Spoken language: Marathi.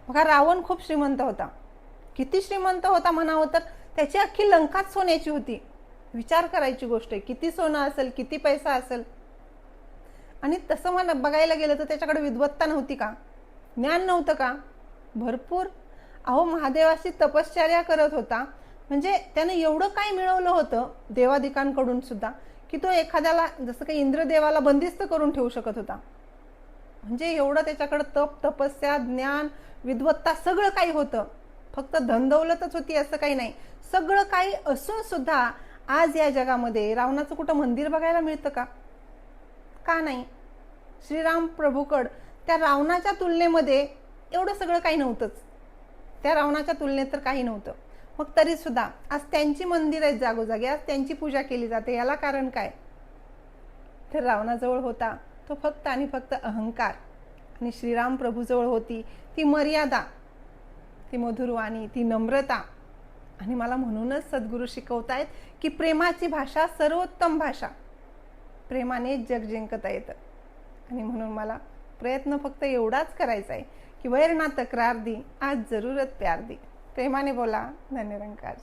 बघा, रावण खूप श्रीमंत होता. किती श्रीमंत होता म्हणावं तर त्याची अख्खी लंकाच सोन्याची होती. विचार करायची गोष्ट आहे, किती सोनं असेल, किती पैसा असेल. आणि तसं बघायला गेलं तर त्याच्याकडे विद्वत्ता नव्हती का? ज्ञान नव्हतं का? भरपूर. अहो, महादेवाशी तपश्चर्या करत होता, म्हणजे त्यानं एवढं काय मिळवलं होतं देवादिकांकडून सुद्धा, की तो एखाद्याला जसं काही इंद्रदेवाला बंदिस्त करून ठेवू शकत होता. म्हणजे एवढं त्याच्याकडे तप, तपस्या, ज्ञान, विद्वत्ता सगळं काही होतं. फक्त धनदौलतच होती असं काही नाही. सगळं काही असून सुद्धा आज या जगामध्ये रावणाचं कुठं मंदिर बघायला मिळतं का? का नाही? श्रीराम प्रभूकड त्या रावणाच्या तुलनेमध्ये एवढं सगळं काही नव्हतंच. त्या रावणाच्या तुलनेत तर काही नव्हतं. मग तरी सुद्धा आज त्यांची मंदिर आहेत जागोजागी, आज त्यांची पूजा केली जाते. याला कारण काय? तर रावणाजवळ होता तो फक्त आणि फक्त अहंकार, आणि श्रीराम प्रभूजवळ होती ती मर्यादा, ती मधुरवाणी, ती नम्रता. आणि मला म्हणूनच सद्गुरू शिकवतायत की प्रेमाची भाषा सर्वोत्तम भाषा, प्रेमाने जग जिंकता येतं. आणि म्हणून मला प्रयत्न फक्त एवढाच करायचा आहे की वैर ना तक्रार दी, आज जरूरत प्यार दी. प्रेमाने बोला. धन्यनिरंकार.